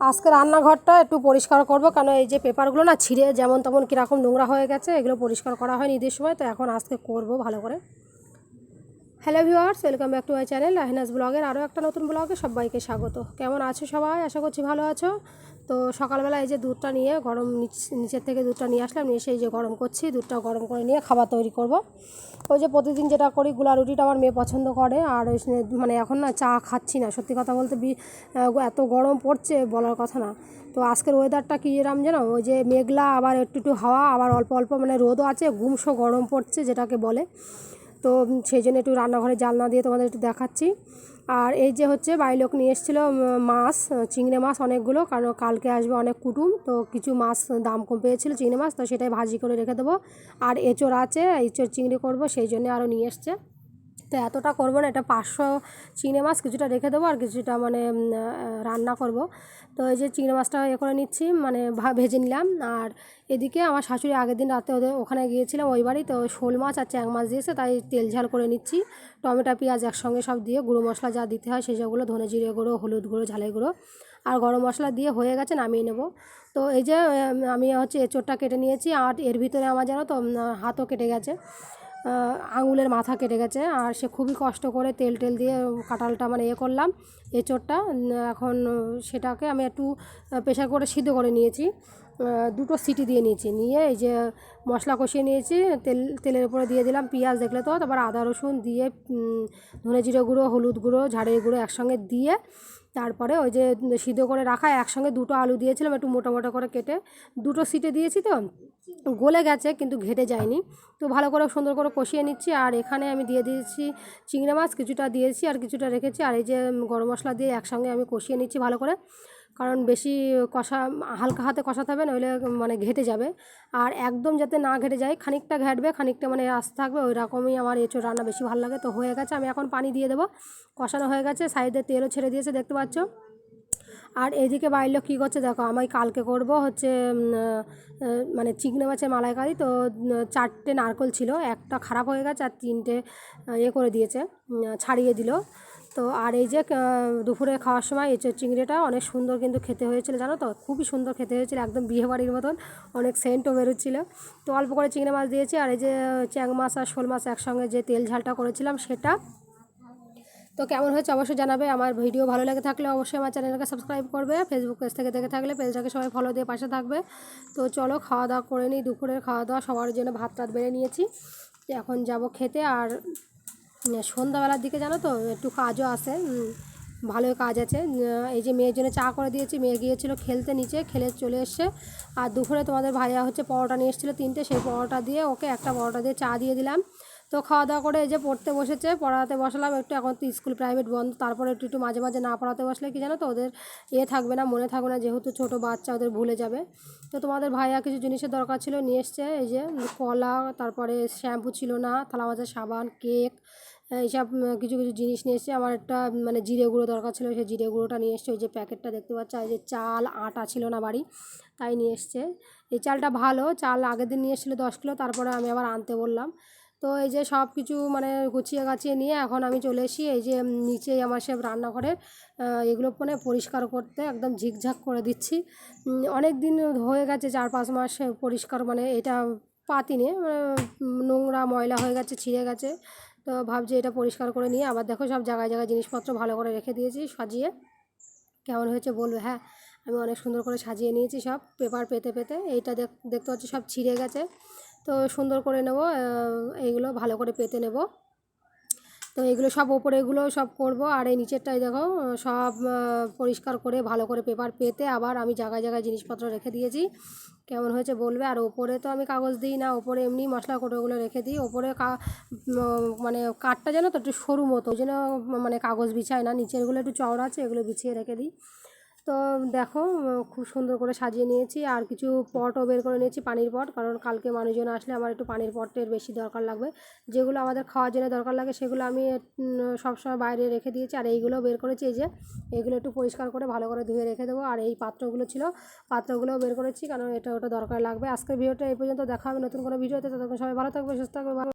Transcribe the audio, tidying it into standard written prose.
আজকে রান্নাঘরটা একটু পরিষ্কার করব, কারণ এই যে পেপারগুলো না ছিঁড়ে যেমন তেমন কীরকম নোংরা হয়ে গেছে, এগুলো পরিষ্কার করা হয়নি ঈদের সময়, তো এখন আজকে করব ভালো করে। Hello viewers, welcome back to my channel রাহিনাস ব্লগের আরও একটা নতুন ব্লগে সবাইকে স্বাগত। কেমন আছো সবাই? আশা করছি ভালো আছো। তো সকালবেলা এই যে দুধটা নিয়ে গরম নিচের থেকে দুধটা নিয়ে আসলাম, নিয়ে এসে এই যে গরম করছি, দুধটা গরম করে নিয়ে খাবার তৈরি করব। ওই যে প্রতিদিন যেটা করি, গুলা রুটিটা আমার মেয়ে পছন্দ করে। আর ওই মানে এখন না চা খাচ্ছি না, সত্যি কথা বলতে এত গরম পড়ছে বলার কথা না। তো আজকের ওয়েদারটা কী এরম যেন, ওই যে মেঘলা, আবার একটু একটু হাওয়া, আবার অল্প অল্প মানে রোদও আছে, গুমসো গরম পড়ছে যেটাকে বলে। তো সেই জন্য একটু রান্নাঘরে জানলা দিয়ে তোমাদের একটু দেখাচ্ছি। আর এই যে হচ্ছে বাড়ির লোক নিয়ে এসেছিলো মাছ, চিংড়ি মাছ অনেকগুলো, কারণ কালকে আসবে অনেক কুটুম, তো কিছু মাছ দাম কম পেয়েছিলো চিংড়ি মাছ, তো সেটাই ভাজি করে রেখে দেবো। আর এঁচোড় আছে, এঁচোড় চিংড়ি করব, সেই জন্য আরও নিয়ে এসছে। তো এতটা করবো না, এটা 500 চিংড়ি মাছ, কিছুটা রেখে দেবো আর কিছুটা মানে রান্না করব। তো এই যে চিংড়ি মাছটা করে নিচ্ছি, মানে ভেজে নিলাম। আর এদিকে আমার শাশুড়ি আগের দিন রাতে ওখানে গিয়েছিলাম ওই বাড়ি, তো শোল মাছ আর চ্যাং মাছ দিয়েছে, তাই তেল ঝাল করে নিচ্ছি। টমেটো পেঁয়াজ একসঙ্গে সব দিয়ে গুঁড়ো মশলা যা দিতে হয় সেই সবগুলো, ধনে জিরে গুঁড়ো, হলুদ গুঁড়ো, ঝালের গুঁড়ো আর গরম মশলা দিয়ে হয়ে গেছে, নামিয়ে নেব। তো এই যে আমি হচ্ছে এঁচোড়টা কেটে নিয়েছি, আর এর ভিতরে আমার জানো তো হাতও কেটে গেছে, আঙুলের মাথা কেটে গেছে। আর সে খুবই কষ্ট করে তেল দিয়ে কাঁঠালটা মানে করলাম এঁচোড়টা। এখন সেটাকে আমি একটু প্রেশার করে সিদ্ধ করে নিয়েছি, দুটো সিটি দিয়ে নিয়েছি, নিয়ে এই যে মশলা কষিয়ে নিয়েছি, তেলের উপরে দিয়ে দিলাম পেঁয়াজ, দেখলে তো, তারপর আদা রসুন দিয়ে ধনে জিরে গুঁড়ো, হলুদ গুঁড়ো, ঝাড়ের গুঁড়ো একসঙ্গে দিয়ে, তারপরে ওই যে সিদ্ধ করে রাখা একসঙ্গে দুটো আলু দিয়েছিলাম, একটু মোটা মোটা করে কেটে, দুটো সিটে দিয়েছি, তো গলে গেছে কিন্তু ঘেটে যায়নি। তো ভালো করে সুন্দর করে কষিয়ে নিচ্ছি। আর এখানে আমি দিয়ে দিয়েছি চিংড়ি মাছ, কিছুটা দিয়েছি আর কিছুটা রেখেছি। আর এই যে গরম মশলা দিয়ে একসঙ্গে আমি কষিয়ে নিচ্ছি ভালো করে, কারণ বেশি কষা হালকা হাতে কষাতে হবে, নইলে মানে ঘেটে যাবে। আর একদম যাতে না ঘেটে যায়, খানিকটা ঘেটবে খানিকটা মানে আস্তে থাকবে, ওই রকমই আমার এঁচোড় রান্না বেশি ভালো লাগে। তো হয়ে গেছে, আমি এখন পানি দিয়ে দেবো, কষানো হয়ে গেছে, সাইডে তেলও ছেড়ে দিয়েছে দেখতে পাচ্ছ। আর এদিকে বাড়ির লোক কী করছে দেখো, আমি কালকে করব হচ্ছে মানে চিংড়ি মাছের মালাইকারি। তো 4টে নারকেল ছিল, একটা খারাপ হয়ে গেছে আর 3টে করে দিয়েছে, ছাড়িয়ে দিল। তো আর এই যে দুপুরে খাওয়ার সময় এঁচোড় চিংড়িটা অনেক সুন্দর কিন্তু খেতে হয়েছিল, জানো তো, খুবই সুন্দর খেতে হয়েছিল, একদম বিয়েবাড়ির মতন, অনেক সেন্টও বেরোচ্ছিলো। তো অল্প করে চিংড়ি মাছ দিয়েছি, আর এই যে চ্যাং মাছ আর শোল মাছ একসঙ্গে যে তেল ঝালটা করেছিলাম সেটা। তো কেমন হয়েছে অবশ্যই জানাবে। আমার ভিডিও ভালো লেগে থাকলে অবশ্যই আমার চ্যানেলকে সাবস্ক্রাইব করবে, ফেসবুক পেজ থেকে দেখে থাকলে পেজটাকে সবাই ফলো দিয়ে পাশে থাকবে। তো চলো খাওয়া দাওয়া করে নিই, দুপুরের খাওয়া দাওয়া সবার জন্য ভাত টাত বেড়ে নিয়েছি, এখন যাব খেতে। আর সন্ধ্যাবেলার দিকে জানো তো একটু কাজও আছে, ভালোই কাজ আছে। এই যে মেয়ের জন্য চা করে দিয়েছি, মেয়ে গিয়েছিলো খেলতে নিচে, খেলে চলে এসছে। আর দুপুরে তোমাদের ভাইয়া হচ্ছে পরোটা নিয়ে এসেছিলো 3টে, সেই পরোটা দিয়ে ওকে একটা পরোটা দিয়ে চা দিয়ে দিলাম। তো খাওয়া দাওয়া করে এই যে পড়তে বসেছে, পড়াতে বসলাম একটু, এখন তো স্কুল প্রাইভেট বন্ধ, তারপরে একটু একটু মাঝে মাঝে না পড়াতে বসলে কি জানো তো, ওদের থাকবে না, মনে থাকবে না, যেহেতু ছোটো বাচ্চা ওদের ভুলে যাবে। তো তোমাদের ভাইয়া কিছু জিনিসের দরকার ছিল, নিয়ে এসছে, এই যে কলা, তারপরে শ্যাম্পু ছিল না, থালা মাজার সাবান, কেক, এইসব কিছু কিছু জিনিস নিয়ে এসছে। আমার একটা মানে জিরে গুঁড়ো দরকার ছিল, সেই জিরে গুঁড়োটা নিয়ে এসছে, ওই যে প্যাকেটটা দেখতে পাচ্ছ। এই যে চাল, আটা ছিল না বাড়ি, তাই নিয়ে এসছে। এই চালটা ভালো চাল, আগের দিন নিয়ে এসেছিলো 10 কিলো, তারপরে আমি আবার আনতে বললাম। তো এই যে সব কিছু মানে গুছিয়ে গাছিয়ে নিয়ে এখন আমি চলে এসি এই যে নিচেই আমার সব রান্নাঘরের এগুলো মানে পরিষ্কার করতে, একদম ঝিকঝাক করে দিচ্ছি। অনেক দিন হয়ে গেছে, 4-5 মাস পরিষ্কার মানে এটা পাতি নিয়ে নোংরা ময়লা হয়ে গেছে, ছিঁড়ে গেছে। তো ভাবছি এটা পরিষ্কার করে নিয়ে, আবার দেখো সব জায়গায় জায়গায় জিনিসপত্র ভালো করে রেখে দিয়েছি সাজিয়ে। কেমন হয়েছে বলবে। হ্যাঁ, আমি অনেক সুন্দর করে সাজিয়ে নিয়েছি সব পেপার পেতে পেতে। এইটা দেখতে পাচ্ছি সব ছিঁড়ে গেছে, তো সুন্দর করে নেব, এইগুলো ভালো করে পেতে নেব। তো এগুলো সব ওপরে এগুলো সব করব। আর এই নিচেরটাই দেখো সব পরিষ্কার করে ভালো করে পেপার পেতে আবার আমি জায়গায় জায়গায় জিনিসপত্র রেখে দিয়েছি। কেমন হয়েছে বলবে। আর ওপরে তো আমি কাগজ দিই না, ওপরে এমনি মশলা কোটোগুলো রেখে দিই। ওপরে মানে কাঠটা যেন তো একটু সরু মতো, ওই জন্য মানে কাগজ বিছাই না, নিচেরগুলো একটু চওড়া আছে, এগুলো বিছিয়ে রেখে দিই। তো দেখো খুব সুন্দর করে সাজিয়ে নিয়েছি। আর কিছু পটও বের করে নিয়েছি, পানির পট, কারণ কালকে মানুষজন আসলে আমার একটু পানির পটের বেশি দরকার লাগবে। যেগুলো আমাদের খাওয়ার জন্য দরকার লাগে সেগুলো আমি সবসময় বাইরে রেখে দিয়েছি। আর এইগুলো বের করেছি, এই যে এইগুলো একটু পরিষ্কার করে ভালো করে ধুয়ে রেখে দেবো। আর এই পাত্রগুলো ছিল, পাত্রগুলোও বের করেছি, কারণ এটা ওটা দরকার লাগবে। আজকের ভিডিওটা এই পর্যন্ত, দেখা হবে নতুন কোনো ভিডিওতে। ততক্ষণ সবাই ভালো থাকবে, সুস্থ থাকবে।